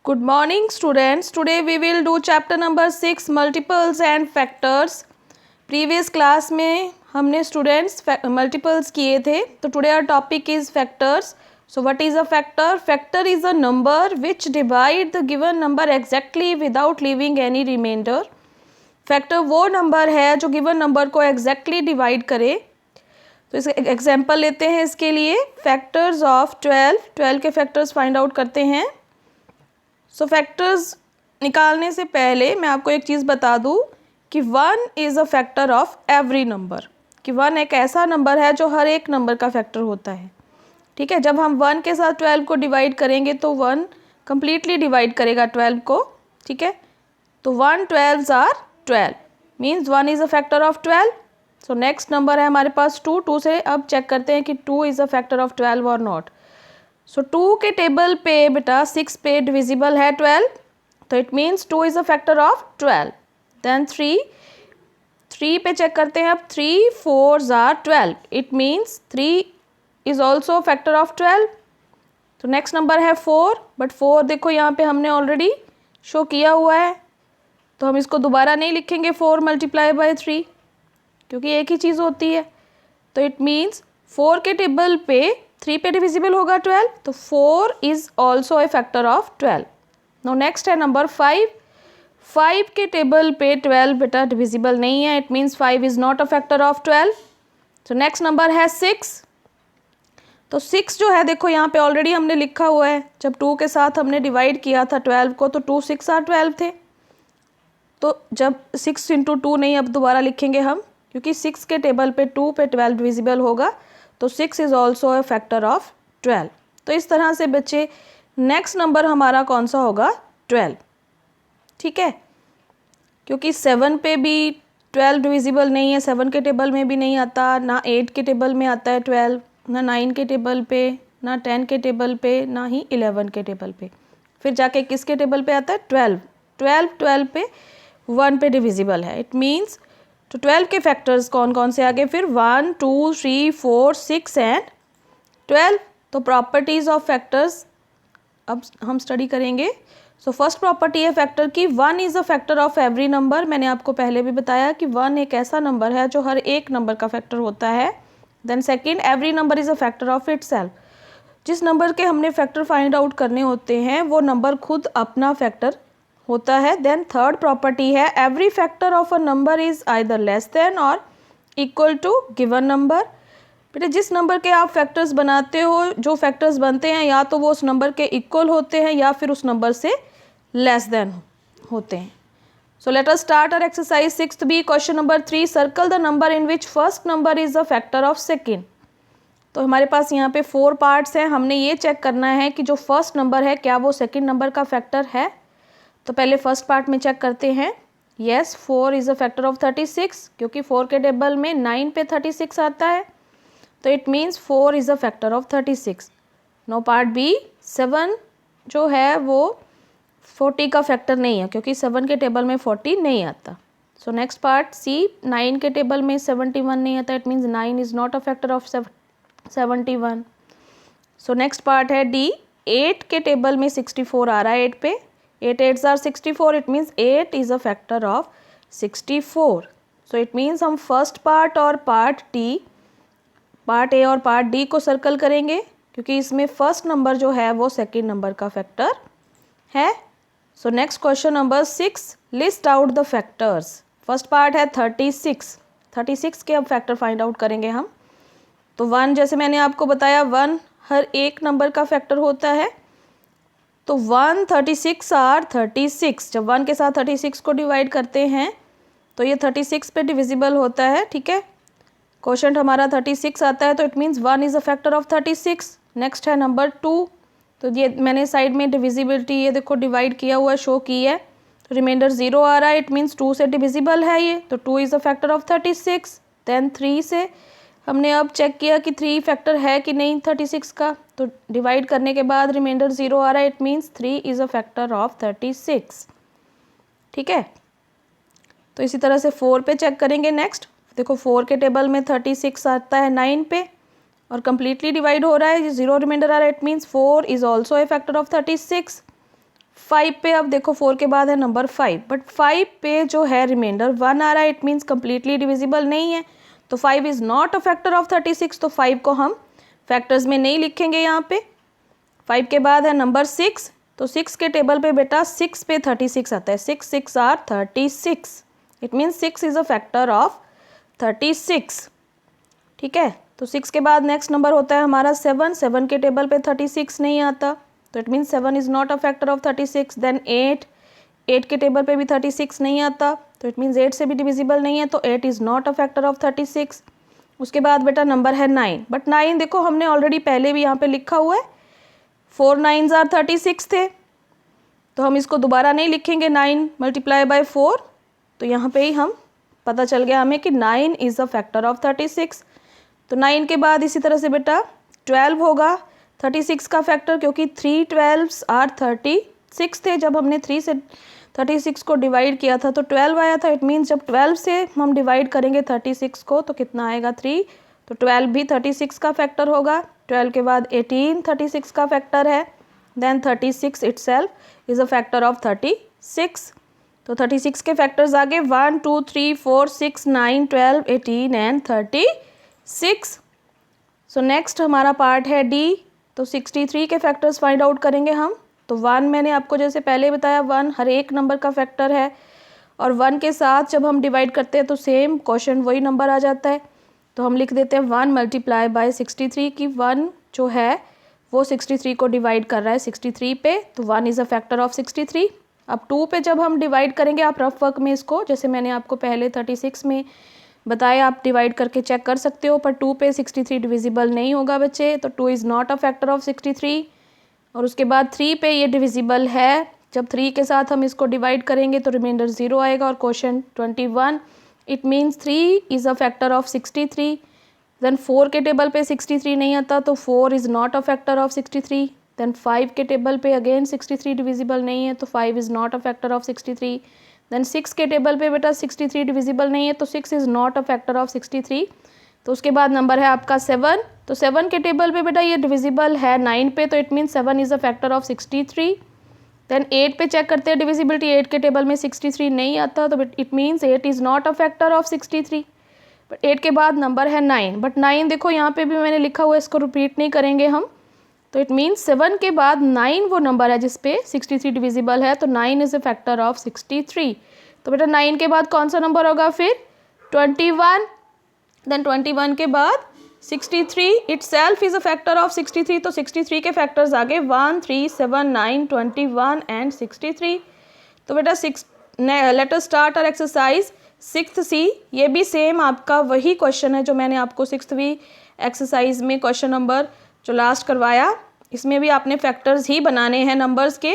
Good morning students. Today we will do chapter number 6 multiples and factors. Previous class में हमने students multiples किए थे. तो today our topic is factors. So what is a factor? Factor is a number which divide the given number exactly without leaving any remainder. Factor वो number है जो given number को exactly divide करे. तो इसका एग्जाम्पल लेते हैं इसके लिए. फैक्टर्स ऑफ 12 के फैक्टर्स फाइंड आउट करते हैं. सो फैक्टर्स निकालने से पहले मैं आपको एक चीज़ बता दूं कि 1 is a factor of every number, कि 1 एक ऐसा नंबर है जो हर एक नंबर का फैक्टर होता है. ठीक है, जब हम 1 के साथ 12 को डिवाइड करेंगे तो 1 कम्प्लीटली डिवाइड करेगा 12 को. ठीक है, तो 1 12s are 12 means 1 is a factor of 12. So next number है हमारे पास 2 से अब चेक करते हैं कि 2 इज़ अ फैक्टर ऑफ 12 और नॉट. सो 2 के टेबल पे बेटा 6 पे डिविजिबल है 12, तो it means 2 is a factor of 12. Then 3 पे चेक करते हैं अब. 3 4s are 12, it means 3 is also factor of 12. तो नेक्स्ट नंबर है 4, बट 4 देखो यहाँ पे हमने ऑलरेडी शो किया हुआ है, तो हम इसको दोबारा नहीं लिखेंगे 4 मल्टीप्लाई बाई 3, क्योंकि एक ही चीज़ होती है. तो इट मीन्स 4 के टेबल पे 3 पे डिविजिबल होगा 12, तो 4 is also a factor of 12. No next है नंबर 5 के टेबल पे 12 बेटा डिविजिबल नहीं है, it means 5 is not a factor of 12. तो नेक्स्ट नंबर है 6. तो 6 जो है देखो यहाँ पे ऑलरेडी हमने लिखा हुआ है, जब 2 के साथ हमने डिवाइड किया था 12 को तो 2 6 आर 12 थे. तो जब 6 इंटू 2 नहीं अब दोबारा लिखेंगे हम, क्योंकि 6 के टेबल पे 2 पे 12 डिविजिबल होगा, तो 6 is also a factor of 12. तो इस तरह से बच्चे नेक्स्ट नंबर हमारा कौन सा होगा? 12. ठीक है, क्योंकि 7 पे भी 12 डिविजिबल नहीं है, 7 के टेबल में भी नहीं आता, ना 8 के टेबल में आता है 12, ना 9 के टेबल पे, ना 10 के टेबल पे, ना ही 11 के टेबल पे. फिर जाके किसके टेबल पे आता है? 12 पे 1 पे डिविजिबल है. इट मीन्स तो 12 के फैक्टर्स कौन कौन से आगे फिर? 1 2 3 4 6 एंड 12. तो प्रॉपर्टीज़ ऑफ फैक्टर्स अब हम स्टडी करेंगे. सो फर्स्ट प्रॉपर्टी है फैक्टर की, 1 is a factor of every number. मैंने आपको पहले भी बताया कि 1 एक ऐसा नंबर है जो हर एक नंबर का फैक्टर होता है. Then second, every number is a factor of itself. जिस नंबर के हमने फैक्टर फाइंड आउट करने होते हैं वो नंबर खुद अपना फैक्टर होता है. देन थर्ड प्रॉपर्टी है, every factor of a number is either less than और इक्वल टू गिवन नंबर. बेटे जिस नंबर के आप फैक्टर्स बनाते हो, जो फैक्टर्स बनते हैं या तो वो उस नंबर के इक्वल होते हैं या फिर उस नंबर से लेस देन होते हैं. So let us start our exercise 6B. Question number 3, circle the number in which first number is a factor of second. तो हमारे पास यहाँ पे 4 पार्ट्स हैं. हमने ये चेक करना है कि जो फर्स्ट नंबर है क्या वो सेकेंड नंबर का फैक्टर है. तो पहले फर्स्ट पार्ट में चेक करते हैं. Yes, 4 is a factor of 36, क्योंकि 4 के टेबल में 9 पे 36 आता है, तो it means 4 is a factor of 36. No part B, 7 जो है वो 40 का फैक्टर नहीं है, क्योंकि 7 के टेबल में 40 नहीं आता. सो नेक्स्ट पार्ट सी, 9 के टेबल में 71 नहीं आता, it means 9 is not a factor of 71. So next part है डी, 8 के टेबल में 64 आ रहा है 8 पे, 8 8s are 64, it means 8 is a factor of 64. So it means हम फर्स्ट पार्ट और पार्ट ए और पार्ट डी को सर्कल करेंगे, क्योंकि इसमें फर्स्ट नंबर जो है वो सेकेंड नंबर का फैक्टर है. So next question number 6, list out the factors. First part है 36 के अब फैक्टर फाइंड आउट करेंगे हम. तो 1 जैसे मैंने आपको बताया 1 हर एक नंबर का फैक्टर होता है, तो 1 36 आर 36. जब 1 के साथ 36 को डिवाइड करते हैं तो ये 36 पे डिविजिबल होता है. ठीक है, क्वेश्चन हमारा 36 आता है, तो it means 1 is a factor of 36. Next है नंबर 2. तो ये मैंने साइड में डिविजिबिलिटी ये देखो डिवाइड किया हुआ शो की है, तो रिमाइंडर 0 आ रहा है, इट मीन्स 2 से डिविजिबल है ये, तो 2 is a factor of 36. Then 3 से हमने अब चेक किया कि 3 फैक्टर है कि नहीं 36 का, तो डिवाइड करने के बाद रिमाइंडर 0 आ रहा है, it means 3 is a factor of 36. ठीक है, तो इसी तरह से 4 पे चेक करेंगे. नेक्स्ट देखो 4 के टेबल में 36 आता है 9 पे और कम्प्लीटली डिवाइड हो रहा है, 0 रिमाइंडर आ रहा है, it means 4 is also a factor of 36. 5 पे अब देखो 4 के बाद है नंबर 5, बट 5 पे जो है रिमाइंडर 1 आ रहा है, इट मीन्स कम्प्लीटली डिविजिबल नहीं है, तो 5 is not a factor of 36, तो 5 को हम फैक्टर्स में नहीं लिखेंगे यहाँ पे। 5 के बाद है नंबर 6, तो 6 के टेबल पे बेटा 6 पे 36 आता है, 6 6 are 36, it means 6 is a factor of 36। ठीक है, तो 6 के बाद नेक्स्ट नंबर होता है हमारा 7, 7 के टेबल पे 36 नहीं आता, तो it means 7 is not a factor of 36। Then 8, 8 के टेबल पे भी 36 नहीं आता, तो इट मीन्स 8 से भी डिविजिबल नहीं है, तो 8 is not a factor of 36। उसके बाद बेटा नंबर है 9, बट 9 देखो हमने ऑलरेडी पहले भी यहाँ पे लिखा हुआ है, 4 9s आर 36 थे, तो हम इसको दोबारा नहीं लिखेंगे 9 मल्टीप्लाई बाय 4, तो यहाँ पे ही हम पता चल गया हमें कि 9 इज़ अ फैक्टर ऑफ 36। तो 9 के बाद इसी तरह से बेटा 12 होगा 36 का फैक्टर, क्योंकि 3 12s आर 36 थे, जब हमने 3 से 36 को डिवाइड किया था तो 12 आया था, इट मीन्स जब 12 से हम डिवाइड करेंगे 36 को तो कितना आएगा 3, तो 12 भी 36 का फैक्टर होगा। 12 के बाद 18 36 का फैक्टर है, then 36 itself is a factor of 36। तो 36 के फैक्टर्स आगे 1 2 3 4 6 9 12 18 एंड 36। सो नेक्स्ट हमारा पार्ट है डी, तो 63 के फैक्टर्स फाइंड आउट करेंगे हम। तो 1 मैंने आपको जैसे पहले बताया 1 हर एक नंबर का फैक्टर है, और 1 के साथ जब हम डिवाइड करते हैं तो सेम क्वेश्चन वही नंबर आ जाता है, तो हम लिख देते हैं 1 मल्टीप्लाई बाय 63 की 1 जो है वो 63 को डिवाइड कर रहा है 63 पे, तो 1 इज़ अ फैक्टर ऑफ 63। अब 2 पे जब हम डिवाइड करेंगे, आप रफ वर्क में इसको जैसे मैंने आपको पहले 36 में बताया आप डिवाइड करके चेक कर सकते हो, पर 2 पे 63 डिविजिबल नहीं होगा बच्चे, तो 2 is not a factor of 63। और उसके बाद 3 पे ये डिविजिबल है, जब 3 के साथ हम इसको डिवाइड करेंगे तो रिमाइंडर 0 आएगा और question 21, it means 3 is a factor of 63। Then 4 के टेबल पे 63 नहीं आता, तो 4 is not a factor of 63। Then 5 के टेबल पे अगेन 63 डिविजिबल नहीं है, तो 5 is not a factor of 63। Then 6 के टेबल पे बेटा 63 डिविजिबल नहीं है, तो 6 is not a factor of 63। तो उसके बाद नंबर है आपका 7, तो 7 के टेबल पे बेटा ये डिविजिबल है 9 पे, तो it mean 7 is a factor of 63। Then 8 पे चेक करते हैं डिविजिबिलिटी, 8 के टेबल में 63 नहीं आता, तो it means 8 is not a factor of 63। But 8 के बाद नंबर है 9, बट 9 देखो यहाँ पे भी मैंने लिखा हुआ है, इसको रिपीट नहीं करेंगे हम, तो इट मीन्स 7 के बाद 9 वो नंबर है जिस पे 63 डिविजिबल है, तो 9 इज़ अ फैक्टर ऑफ 63। तो बेटा 9 के बाद कौन सा नंबर होगा फिर 21, देन 21 के बाद 63 itself is a factor of 63, तो 63 के फैक्टर्स आगे 1 3 7 9 21 एंड 63। तो बेटा let us start our exercise 6th C, ये भी सेम आपका वही क्वेश्चन है जो मैंने आपको 6वीं एक्सरसाइज में क्वेश्चन नंबर जो लास्ट करवाया, इसमें भी आपने फैक्टर्स ही बनाने हैं नंबर्स के।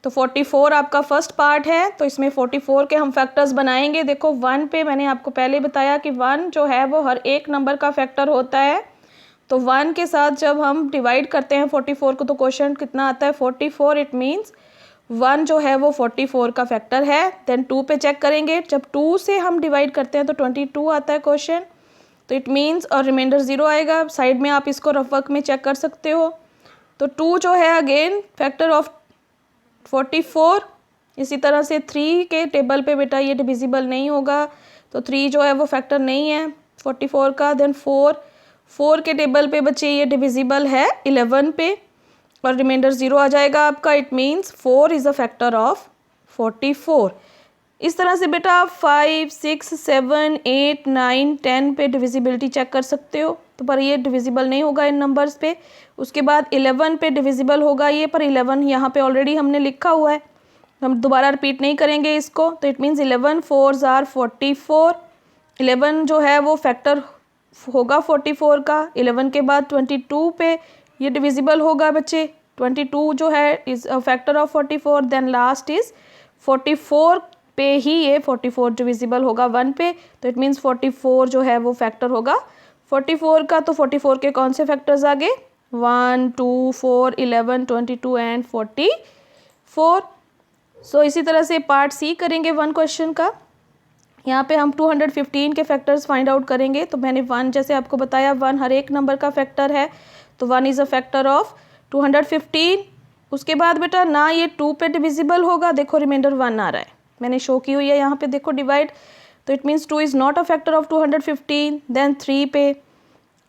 तो 44 आपका फर्स्ट पार्ट है, तो इसमें 44 के हम फैक्टर्स बनाएंगे। देखो 1 पे मैंने आपको पहले बताया कि 1 जो है वो हर एक नंबर का फैक्टर होता है, तो 1 के साथ जब हम डिवाइड करते हैं 44 को तो क्वेश्चन कितना आता है 44, इट मीन्स 1 जो है वो 44 का फैक्टर है। देन 2 पे चेक करेंगे, जब 2 से हम डिवाइड करते हैं तो 22 आता है क्वेश्चन, तो इट मीन्स और रिमाइंडर 0 आएगा। साइड में आप इसको रफ वर्क में चेक कर सकते हो। तो 2 जो है अगेन फैक्टर ऑफ 44। इसी तरह से 3 के टेबल पे बेटा ये डिविजिबल नहीं होगा, तो 3 जो है वो फैक्टर नहीं है 44 का। देन 4 के टेबल पे बच्चे ये डिविजिबल है 11 पे, और रिमाइंडर 0 आ जाएगा आपका, it means 4 is a factor of 44। इस तरह से बेटा आप 5 6 7 8 9 10 पे डिविजिबिलिटी चेक कर सकते हो, तो पर ये डिविजिबल नहीं होगा इन नंबर्स पे। उसके बाद 11 पे डिविजिबल होगा ये, पर 11 यहाँ पे ऑलरेडी हमने लिखा हुआ है, हम दोबारा रिपीट नहीं करेंगे इसको, तो इट मीन्स 11 4s आर 44। 11 जो है वो फैक्टर होगा 44 का। 11 के बाद 22 पे ये डिविजिबल होगा बच्चे, 22 जो है is a factor of 44। Then last is 44 पे ही ये 44 डिविजिबल होगा 1 पे, तो इट मीन्स 44 जो है वो फैक्टर होगा 44 का। तो 44 के कौन से फैक्टर्स आगे 1 2 4 11 22 एंड 44। सो इसी तरह से पार्ट सी करेंगे 1 क्वेश्चन का। यहाँ पे हम 215 के फैक्टर्स फाइंड आउट करेंगे। तो मैंने 1 जैसे आपको बताया 1 हर एक नंबर का फैक्टर है, तो 1 इज़ अ फैक्टर ऑफ 215। उसके बाद बेटा ना ये 2 पे डिविजिबल होगा, देखो रिमाइंडर 1 आ रहा है, मैंने शो की हुई है यहाँ पे, देखो डिवाइड, तो it means 2 is not a factor of 215। Then 3 पे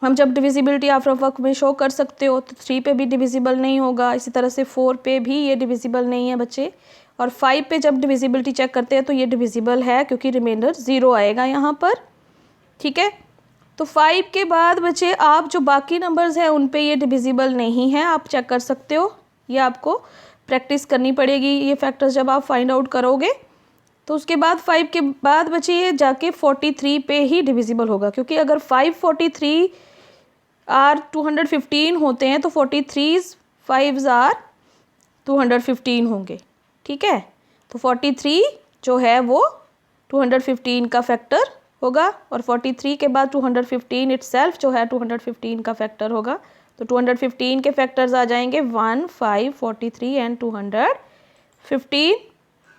हम जब डिविजिबिलिटी आफ्टर वर्क में शो कर सकते हो तो 3 पे भी डिविजिबल नहीं होगा, इसी तरह से 4 पे भी ये डिविजिबल नहीं है बच्चे, और 5 पे जब डिविजिबिलिटी चेक करते हैं तो ये डिविजिबल है क्योंकि रिमाइंडर 0 आएगा यहाँ पर, ठीक है। तो 5 के बाद बच्चे आप जो बाकी नंबर्स हैं उन पे ये डिविजिबल नहीं है, आप चेक कर सकते हो, ये आपको प्रैक्टिस करनी पड़ेगी ये फैक्टर्स जब आप फाइंड आउट करोगे। तो उसके बाद 5 के बाद बच्चे ये जाके 43 पे ही डिविजिबल होगा, क्योंकि अगर 543 आर 215 होते हैं तो 43 5s आर 215 होंगे, ठीक है। तो 43 जो है वो 215 का फैक्टर होगा, और 43 के बाद 215 इटसेल्फ जो है 215 का फैक्टर होगा। तो 215 के फैक्टर्स आ जाएंगे 1, 5, 43 एंड 215।